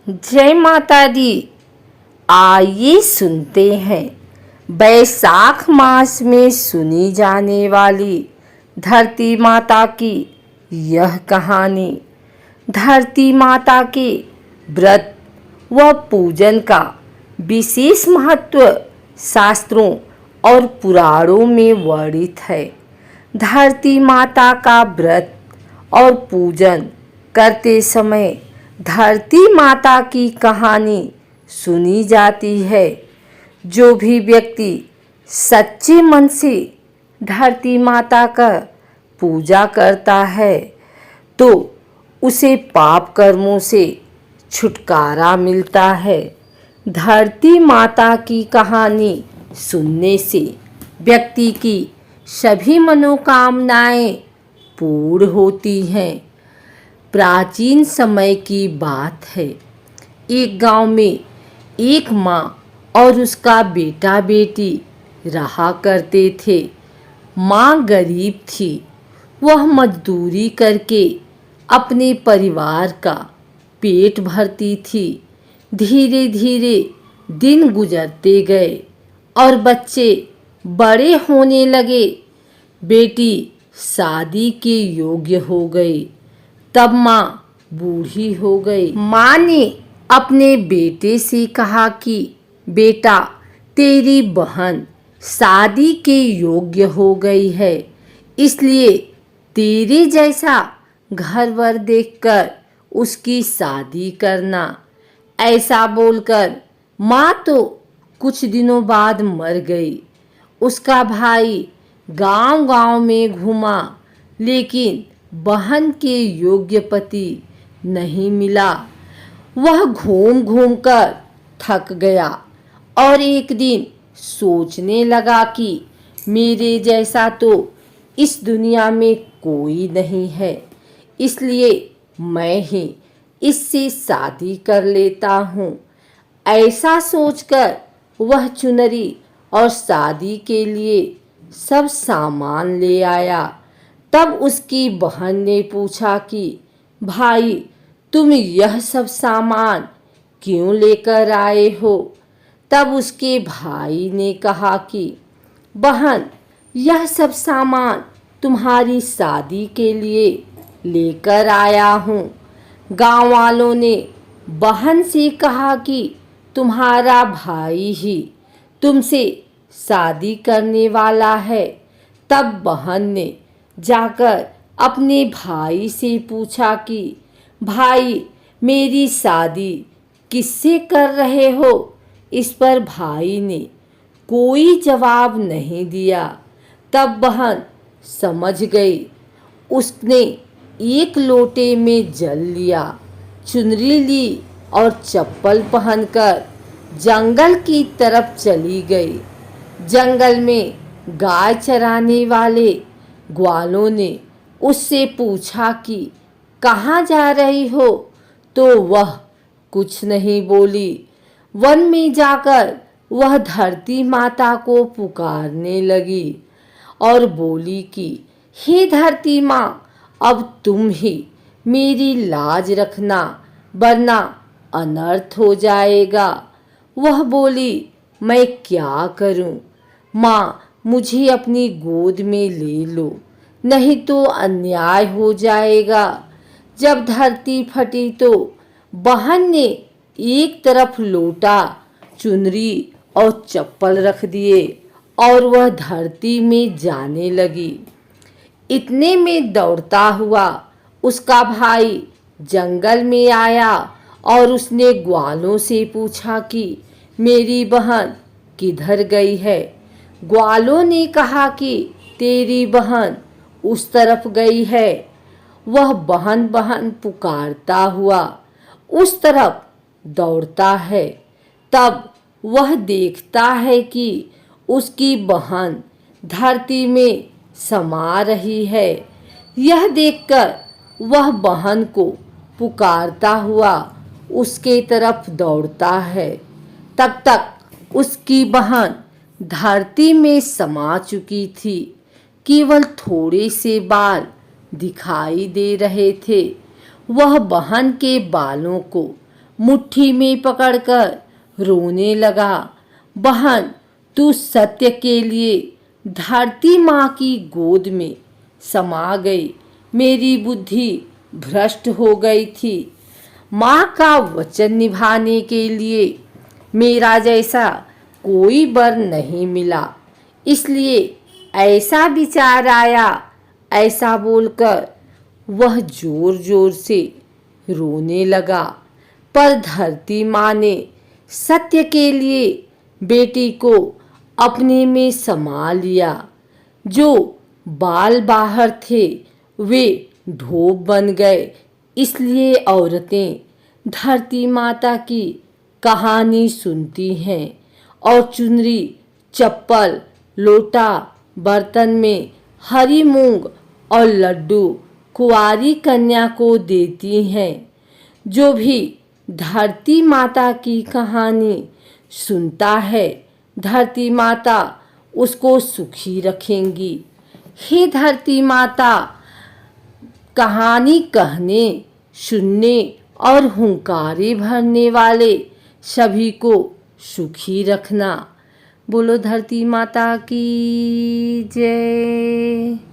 जय माता दी। आइए सुनते हैं बैसाख मास में सुनी जाने वाली धरती माता की यह कहानी। धरती माता के व्रत व पूजन का विशेष महत्व शास्त्रों और पुराणों में वर्णित है। धरती माता का व्रत और पूजन करते समय धरती माता की कहानी सुनी जाती है। जो भी व्यक्ति सच्चे मन से धरती माता का पूजा करता है तो उसे पाप कर्मों से छुटकारा मिलता है। धरती माता की कहानी सुनने से व्यक्ति की सभी मनोकामनाएं पूर्ण होती हैं। प्राचीन समय की बात है। एक गांव में एक माँ और उसका बेटा बेटी रहा करते थे। माँ गरीब थी। वह मजदूरी करके अपने परिवार का पेट भरती थी। धीरे धीरे दिन गुजरते गए और बच्चे बड़े होने लगे। बेटी शादी के योग्य हो गई। तब माँ बूढ़ी हो गई। माँ ने अपने बेटे से कहा कि बेटा, तेरी बहन शादी के योग्य हो गई है, इसलिए तेरे जैसा घरवर देखकर उसकी शादी करना। ऐसा बोलकर माँ तो कुछ दिनों बाद मर गई। उसका भाई गांव-गांव में घूमा, लेकिन बहन के योग्य पति नहीं मिला। वह घूम घूम कर थक गया और एक दिन सोचने लगा कि मेरे जैसा तो इस दुनिया में कोई नहीं है, इसलिए मैं ही इससे शादी कर लेता हूँ। ऐसा सोचकर वह चुनरी और शादी के लिए सब सामान ले आया। तब उसकी बहन ने पूछा कि भाई, तुम यह सब सामान क्यों लेकर आए हो? तब उसके भाई ने कहा कि बहन, यह सब सामान तुम्हारी शादी के लिए लेकर आया हूँ। गांव वालों ने बहन से कहा कि तुम्हारा भाई ही तुमसे शादी करने वाला है। तब बहन ने जाकर अपने भाई से पूछा कि भाई, मेरी शादी किससे कर रहे हो? इस पर भाई ने कोई जवाब नहीं दिया। तब बहन समझ गई। उसने एक लोटे में जल लिया, चुनरी ली और चप्पल पहनकर जंगल की तरफ चली गई। जंगल में गाय चराने वाले ग्वालों ने उससे पूछा कि कहाँ जा रही हो? तो वह कुछ नहीं बोली। वन में जाकर वह धरती माता को पुकारने लगी और बोली कि हे धरती माँ, अब तुम ही मेरी लाज रखना, वरना अनर्थ हो जाएगा। वह बोली, मैं क्या करूं? माँ, मुझे अपनी गोद में ले लो, नहीं तो अन्याय हो जाएगा। जब धरती फटी तो बहन ने एक तरफ लोटा, चुनरी और चप्पल रख दिए और वह धरती में जाने लगी। इतने में दौड़ता हुआ उसका भाई जंगल में आया और उसने ग्वालों से पूछा कि मेरी बहन किधर गई है? ग्वालों ने कहा कि तेरी बहन उस तरफ गई है। वह बहन बहन पुकारता हुआ उस तरफ दौड़ता है। तब वह देखता है कि उसकी बहन धरती में समा रही है। यह देखकर वह बहन को पुकारता हुआ उसके तरफ दौड़ता है। तब तक उसकी बहन धरती में समा चुकी थी। केवल थोड़े से बाल दिखाई दे रहे थे। वह बहन के बालों को मुट्ठी में पकड़कर रोने लगा। बहन, तू सत्य के लिए धरती माँ की गोद में समा गई। मेरी बुद्धि भ्रष्ट हो गई थी। माँ का वचन निभाने के लिए मेरा जैसा कोई वर नहीं मिला, इसलिए ऐसा विचार आया। ऐसा बोलकर वह जोर जोर से रोने लगा। पर धरती माँ ने सत्य के लिए बेटी को अपने में समा लिया। जो बाल बाहर थे वे ढोप बन गए। इसलिए औरतें धरती माता की कहानी सुनती हैं और चुनरी, चप्पल, लोटा, बर्तन में हरी मूंग और लड्डू कुंवारी कन्या को देती हैं। जो भी धरती माता की कहानी सुनता है, धरती माता उसको सुखी रखेंगी। हे धरती माता, कहानी कहने, सुनने और हुंकारे भरने वाले सभी को सुखी रखना। बोलो धरती माता की जय।